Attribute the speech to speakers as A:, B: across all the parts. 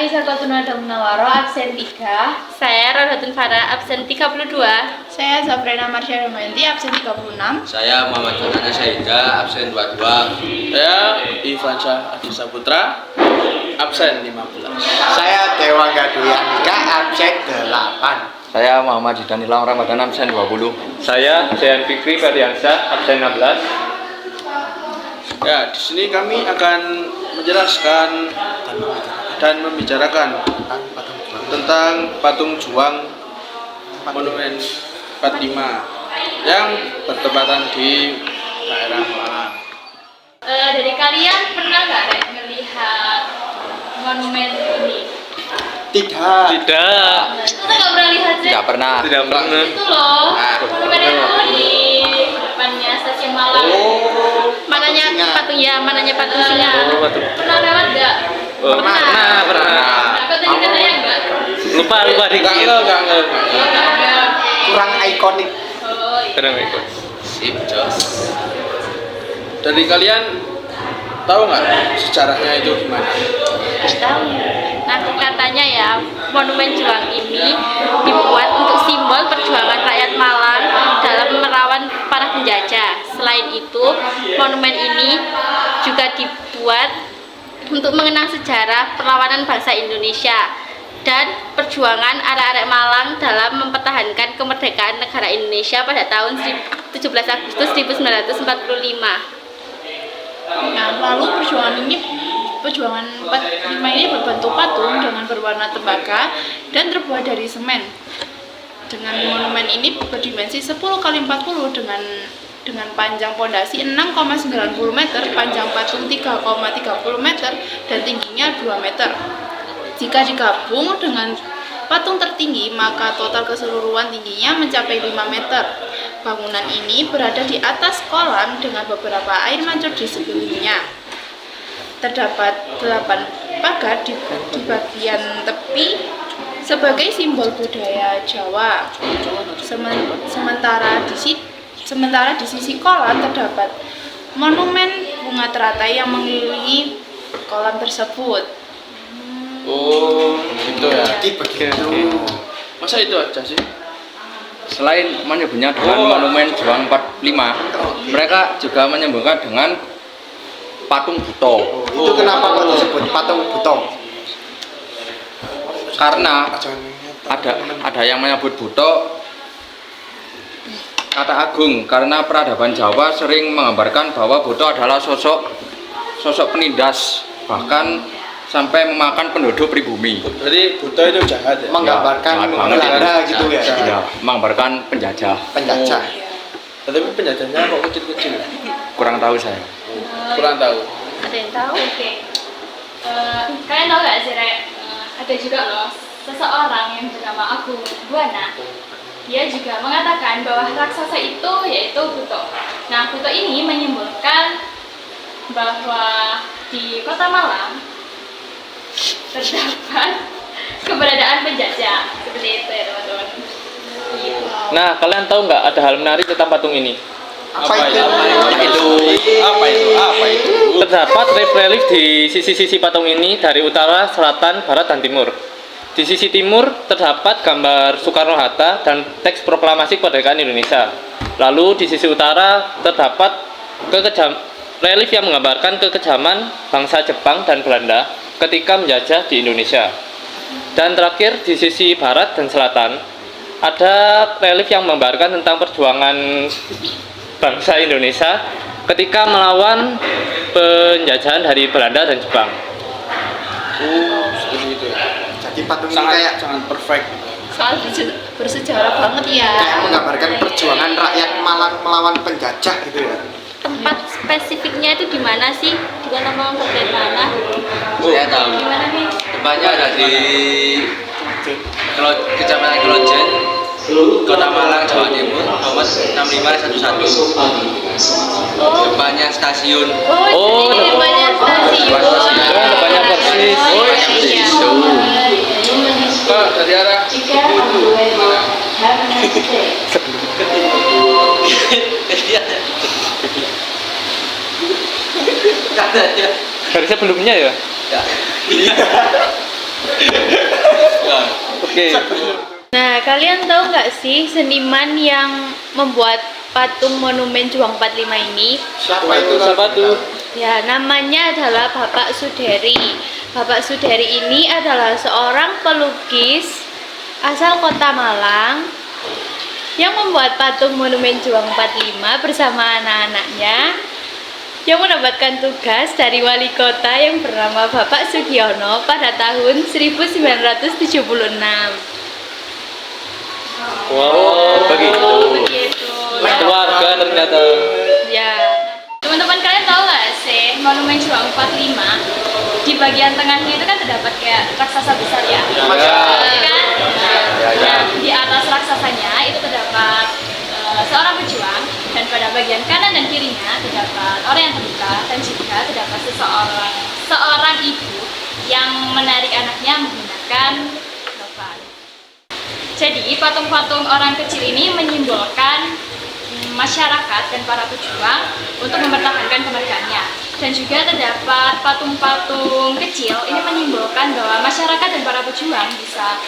A: Aisyah Fatunada Munawaro, absen 3.
B: Saya Rodatun Farah, absen 32.
A: Saya Zafrena Marsha Romanti, absen 36.
C: Saya Muhammad Fatana Syahida, absen 22.
D: Saya Ivan Syah Adi Saputra, absen 15.
E: Saya Dewa Gaduy Andika, absen 8.
C: Saya Muhammad Danilang Ramadan, absen 20.
F: Saya Zain Fikri Ferdiansyah, absen 16.
D: Ya, di sini kami akan menjelaskan dan membicarakan tentang patung juang Monumen 45 yang bertepatan di daerah Malang.
B: Dari kalian pernah nggak Rek melihat monumen ini?
E: Tidak.
F: Tidak.
B: Kita nggak pernah lihat sih.
C: Tidak pernah.
F: Tidak pernah.
B: Itu loh, monumen itu di depannya stasiun Malang. Mananya patung ya, mananya patung singa.
F: Oh, patung.
B: Pernah lewat nggak?
F: Pernah.
B: Aku tadi katanya enggak.
F: Lupa dikit.
D: Enggak.
E: Kurang ikonik.
B: Oh iya.
F: Kurang ikut.
C: Sip, Jos.
D: Dari kalian tahu nggak sejarahnya itu gimana?
B: Tahu. Nah, katanya ya, monumen juang ini dibuat untuk simbol perjuangan rakyat Malang dalam melawan para penjajah. Selain itu, monumen ini juga dibuat untuk mengenang sejarah perlawanan bangsa Indonesia dan perjuangan arek-arek Malang dalam mempertahankan kemerdekaan negara Indonesia pada tahun 17 Agustus 1945.
A: Nah, lalu perjuangan 45 ini berbentuk patung dengan berwarna tembaga dan terbuat dari semen. Dengan monumen ini berdimensi 10 kali 40 dengan panjang pondasi 6,90 meter, panjang patung 3,30 meter, dan tingginya 2 meter. Jika digabung dengan patung tertinggi, maka total keseluruhan tingginya mencapai 5 meter. Bangunan ini berada di atas kolam dengan beberapa air mancur di sekelilingnya. Terdapat 8 pagar di bagian tepi sebagai simbol budaya Jawa. Sementara di sisi kolam terdapat monumen bunga teratai yang mengelilingi kolam tersebut.
D: Oh, gitu ya.
E: Jadi begitu.
D: Masa itu aja sih?
C: Selain menyebutnya dengan Monumen Juang 45, mereka juga menyebutkan dengan Patung Buto.
E: Itu kenapa kok disebut patung buto?
C: Karena ada yang menyebut Buto kata agung, karena peradaban Jawa sering menggambarkan bahwa Buto adalah sosok penindas, bahkan sampai memakan penduduk pribumi.
D: Jadi buta itu jahat ya?
E: Menggambarkan Belanda gitu ya.
C: Ya, menggambarkan penjajah.
E: Penjajah.
D: Tapi penjajahnya kok kecil-kecil?
C: Kurang tahu saya.
D: Kurang tahu.
B: Ada yang tahu? Oke. Kalian tahu nggak sih, Rek? Ada juga loh seseorang yang bernama Agung Buana. Dia juga mengatakan bahwa raksasa itu yaitu Buto. Nah, Buto ini menyimbolkan bahwa di Kota Malang terdapat keberadaan penjajah. Seperti itu ya, teman-teman. Gitu.
F: Nah, kalian tahu nggak ada hal menarik tentang patung ini?
E: Apa itu?
D: Apa itu?
F: Terdapat relief di sisi-sisi patung ini dari utara, selatan, barat, dan timur. Di sisi timur terdapat gambar Soekarno-Hatta dan teks proklamasi kemerdekaan Indonesia. Lalu di sisi utara terdapat relief yang menggambarkan kekejaman bangsa Jepang dan Belanda ketika menjajah di Indonesia. Dan terakhir di sisi barat dan selatan ada relief yang menggambarkan tentang perjuangan bangsa Indonesia ketika melawan penjajahan dari Belanda dan Jepang.
D: Oh, seperti itu ya.
E: Jadi patung ini kayak
D: Sangat perfect.
A: Soal bersejarah banget ya.
E: kayak menggambarkan perjuangan rakyat Malang melawan penjajah gitu ya.
B: Tempat spesifiknya itu di mana sih? Di Kota Malang bagian mana?
C: Saya tahu.
B: Gimana nih?
C: Tempatnya ada di Kecamatan Kelojen, Kota Malang, Jawa Timur, nomor 6511. Depannya stasiun.
B: Oh, di depannya stasiun.
F: Depannya persis.
D: Pak, dari arah mana?
F: Dari sebelumnya ya?
C: Ya.
F: Oke.
B: Nah, kalian tahu nggak sih seniman yang membuat patung monumen Juang 45 ini?
E: Siapa itu?
F: Siapa tuh?
B: Ya, namanya adalah Bapak Suderi. Bapak Suderi ini adalah seorang pelukis asal Kota Malang yang membuat patung monumen Juang 45 bersama anak-anaknya yang mendapatkan tugas dari wali kota yang bernama Bapak Sugiono pada tahun 1976.
F: Wow, begitu.
B: Begitu.
F: Keluarga ternyata.
B: Ya. Teman-teman kalian tahu nggak sih monumen Juang 45 di bagian tengahnya itu kan terdapat kayak raksasa besar ya?
F: Ya.
B: Ya kan? Nah, di atas raksasanya itu terdapat seorang pejuang dan pada bagian kanan dan kirinya terdapat orang yang terluka dan juga terdapat seorang ibu yang menarik anaknya menggunakan topan. Jadi patung-patung orang kecil ini menyimbolkan masyarakat dan para pejuang untuk mempertahankan kemerdekaannya. Dan juga terdapat patung-patung kecil ini menyimbolkan bahwa masyarakat dan para pejuang bisa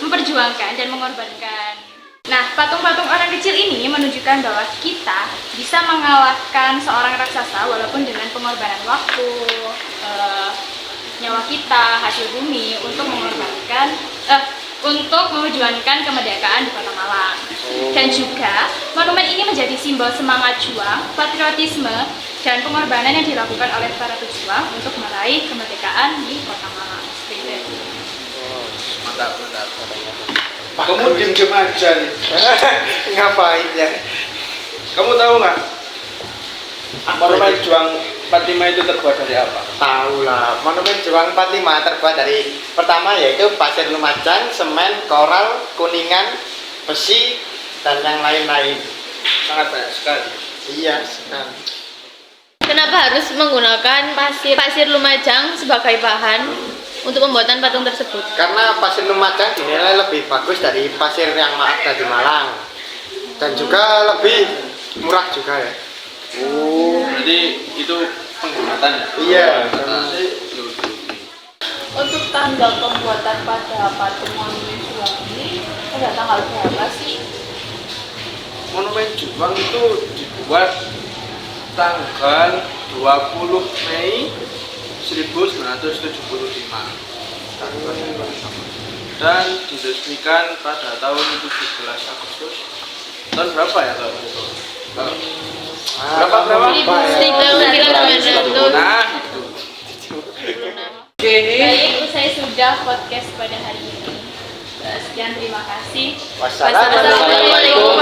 B: memperjuangkan dan mengorbankan. Nah, patung-patung orang kecil ini menunjukkan bahwa kita bisa mengalahkan seorang raksasa walaupun dengan pengorbanan waktu, nyawa kita, hasil bumi untuk untuk memperjuangkan kemerdekaan di Kota Malang. Dan juga monumen ini menjadi simbol semangat juang, patriotisme, dan pengorbanan yang dilakukan oleh para pejuang untuk meraih kemerdekaan di Kota Malang. Seperti itu.
D: Mantap.
E: Kamu diem aja nih. Ngapain ya?
D: Kamu tahu nggak? Monumen Juang 45 itu terbuat dari apa?
E: Tahu lah, monumen Juang 45 terbuat dari pertama yaitu pasir Lumajang, semen, koral, kuningan, besi, dan yang lain-lain.
D: Sangat banyak sekali.
E: Iya, sekali.
B: Kenapa harus menggunakan pasir Lumajang sebagai bahan untuk pembuatan patung tersebut?
E: Karena pasir Lumajang dinilai lebih bagus dari pasir yang ada di Malang, dan juga lebih murah juga ya.
D: Oh, berarti itu penghematan ya?
E: Iya.
A: Untuk tanggal pembuatan pada patung monumen Juang ini pada tanggal berapa sih?
D: Monumen Juang itu dibuat tanggal 20 Mei 1975 dan diresmikan pada tahun 17 Agustus tahun berapa ya kalau itu? Berapa?
B: 1900.
D: Nah, itu.
B: Baik, usai sudah podcast pada hari ini. Sekian, terima kasih.
E: Wassalamualaikum
B: Wassalamualaikum